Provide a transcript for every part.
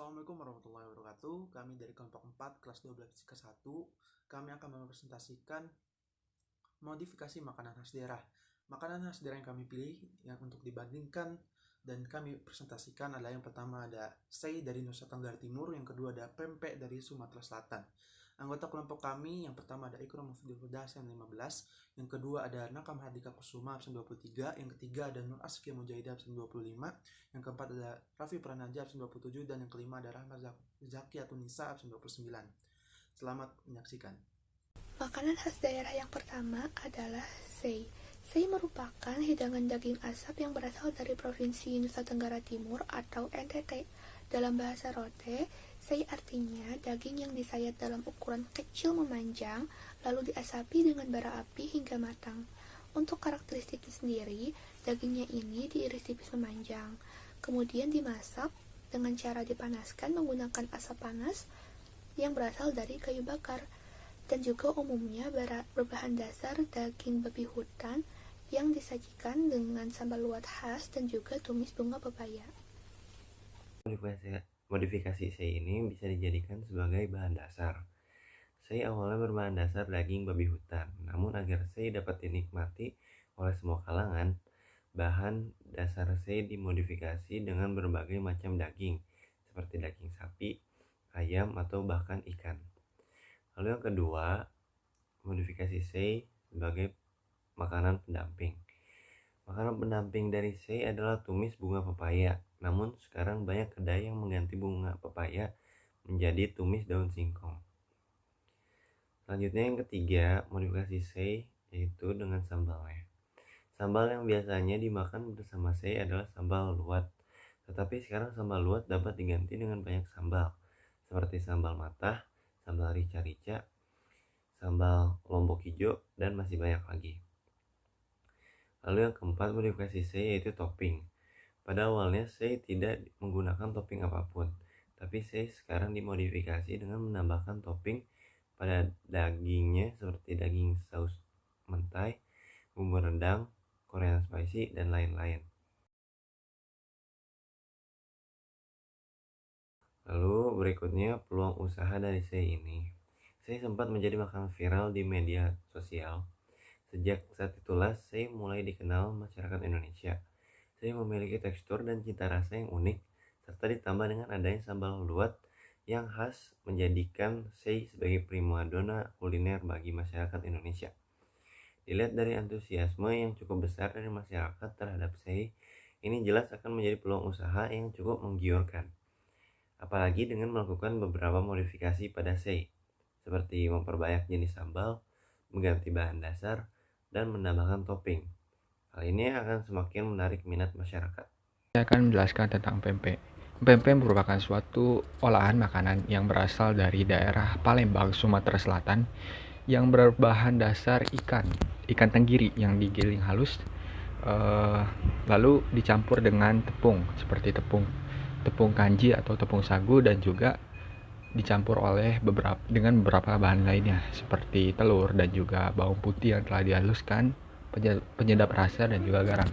Assalamualaikum warahmatullahi wabarakatuh. Kami dari kelompok 4 kelas 12 ke 1. Kami akan mempresentasikan modifikasi makanan khas daerah. Makanan khas daerah yang kami pilih yang untuk dibandingkan dan kami presentasikan adalah yang pertama ada sei dari Nusa Tenggara Timur, yang kedua ada pempek dari Sumatera Selatan. Anggota kelompok kami yang pertama ada Ikram Mufidul Huda absen 15, yang kedua ada Nakam Hardika Kusuma absen 23, yang ketiga ada Nur Askia Mujahidah absen 25, yang keempat ada Raffi Pranaja absen 27, dan yang kelima ada Rahmat Zakiatunisa absen 29. Selamat menyaksikan. Makanan khas daerah yang pertama adalah sei. Sei merupakan hidangan daging asap yang berasal dari Provinsi Nusa Tenggara Timur atau NTT. Dalam bahasa Rote, sei artinya daging yang disayat dalam ukuran kecil memanjang, lalu diasapi dengan bara api hingga matang. Untuk karakteristiknya sendiri, dagingnya ini diiris tipis memanjang, kemudian dimasak dengan cara dipanaskan menggunakan asap panas yang berasal dari kayu bakar, dan juga umumnya berbahan dasar daging babi hutan yang disajikan dengan sambal luwat khas dan juga tumis bunga pepaya. Modifikasi sei ini bisa dijadikan sebagai bahan dasar. Sei awalnya berbahan dasar daging babi hutan, namun agar sei dapat dinikmati oleh semua kalangan, bahan dasar sei dimodifikasi dengan berbagai macam daging, seperti daging sapi, ayam, atau bahkan ikan. Lalu yang kedua, modifikasi sei sebagai makanan pendamping. Makanan pendamping dari sei adalah tumis bunga pepaya. Namun sekarang banyak kedai yang mengganti bunga pepaya menjadi tumis daun singkong. Selanjutnya yang ketiga, modifikasi sei yaitu dengan sambalnya. Sambal yang biasanya dimakan bersama sei adalah sambal luwat. Tetapi sekarang sambal luwat dapat diganti dengan banyak sambal, seperti sambal matah, sambal rica-rica, sambal lombok hijau, dan masih banyak lagi. Lalu yang keempat, modifikasi sei yaitu topping. Pada awalnya sei tidak menggunakan topping apapun, tapi sei sekarang dimodifikasi dengan menambahkan topping pada dagingnya seperti daging saus mentai, bumbu rendang, Korean spicy, dan lain-lain. Lalu berikutnya peluang usaha dari sei ini. Sei sempat menjadi makanan viral di media sosial. Sejak saat itulah sei mulai dikenal masyarakat Indonesia. Sei memiliki tekstur dan cita rasa yang unik, serta ditambah dengan adanya sambal luwat yang khas menjadikan sei sebagai primadona kuliner bagi masyarakat Indonesia. Dilihat dari antusiasme yang cukup besar dari masyarakat terhadap sei, ini jelas akan menjadi peluang usaha yang cukup menggiurkan. Apalagi dengan melakukan beberapa modifikasi pada sei, seperti memperbanyak jenis sambal, mengganti bahan dasar, dan menambahkan topping. Hal ini akan semakin menarik minat masyarakat. Saya akan menjelaskan tentang pempek. Pempek merupakan suatu olahan makanan yang berasal dari daerah Palembang, Sumatera Selatan, yang berbahan dasar ikan tenggiri yang digiling halus, lalu dicampur dengan tepung seperti tepung kanji atau tepung sagu, dan juga dicampur dengan beberapa bahan lainnya seperti telur dan juga bawang putih yang telah dihaluskan, penyedap rasa, dan juga garam.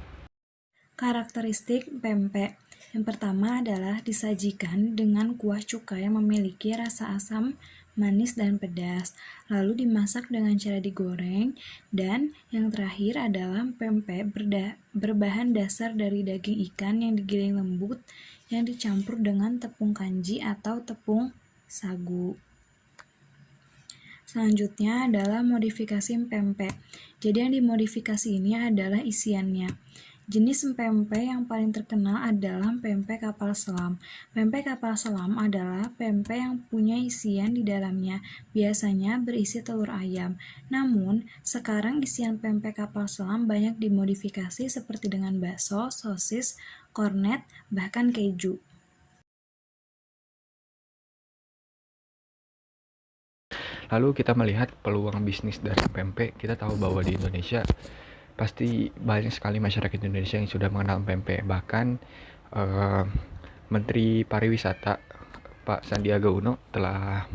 Karakteristik pempek yang pertama adalah disajikan dengan kuah cuka yang memiliki rasa asam, manis, dan pedas, lalu dimasak dengan cara digoreng, dan yang terakhir adalah pempek berbahan dasar dari daging ikan yang digiling lembut yang dicampur dengan tepung kanji atau tepung sagu. Selanjutnya adalah modifikasi pempek. Jadi yang dimodifikasi ini adalah isiannya. Jenis pempek yang paling terkenal adalah pempek kapal selam. Pempek kapal selam adalah pempek yang punya isian di dalamnya, biasanya berisi telur ayam. Namun, sekarang isian pempek kapal selam banyak dimodifikasi seperti dengan bakso, sosis, kornet, bahkan keju. Lalu kita melihat peluang bisnis dari pempek. Kita tahu bahwa di Indonesia pasti banyak sekali masyarakat Indonesia yang sudah mengenal pempek. Bahkan Menteri Pariwisata Pak Sandiaga Uno telah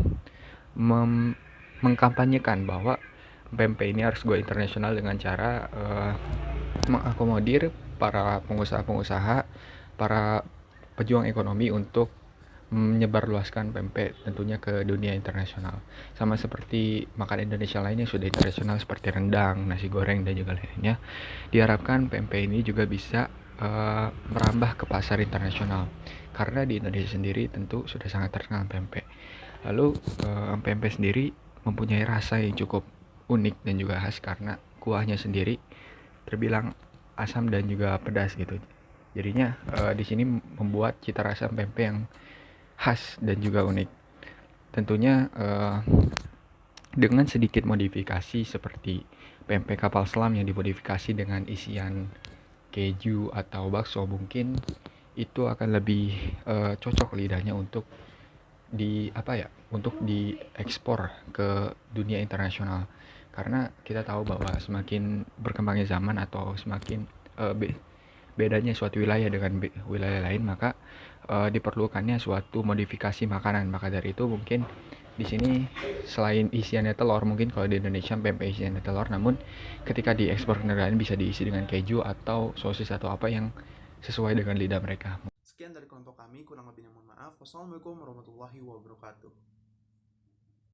mengkampanyekan bahwa pempek ini harus go internasional dengan cara mengakomodir para pengusaha-pengusaha, para pejuang ekonomi untuk menyebarluaskan pempek tentunya ke dunia internasional. Sama seperti makan Indonesia lain yang sudah internasional seperti rendang, nasi goreng, dan juga lainnya. Diharapkan pempek ini juga bisa merambah ke pasar internasional. Karena di Indonesia sendiri tentu sudah sangat terkenal pempek. Lalu pempek sendiri mempunyai rasa yang cukup unik dan juga khas karena kuahnya sendiri terbilang asam dan juga pedas gitu. Jadinya di sini membuat cita rasa pempek yang khas dan juga unik. Tentunya dengan sedikit modifikasi seperti pempek kapal selam yang dimodifikasi dengan isian keju atau bakso, mungkin itu akan lebih cocok lidahnya untuk untuk diekspor ke dunia internasional. Karena kita tahu bahwa semakin berkembangnya zaman atau semakin bedanya suatu wilayah dengan wilayah lain, maka diperlukannya suatu modifikasi makanan. Maka dari itu mungkin di sini selain isiannya telur, mungkin kalau di Indonesia pempek isiannya telur, namun ketika diekspor ke negara lain bisa diisi dengan keju atau sosis atau apa yang sesuai dengan lidah mereka. Sekian dari kelompok kami, kurang lebihnya mohon maaf. Wassalamualaikum warahmatullahi wabarakatuh.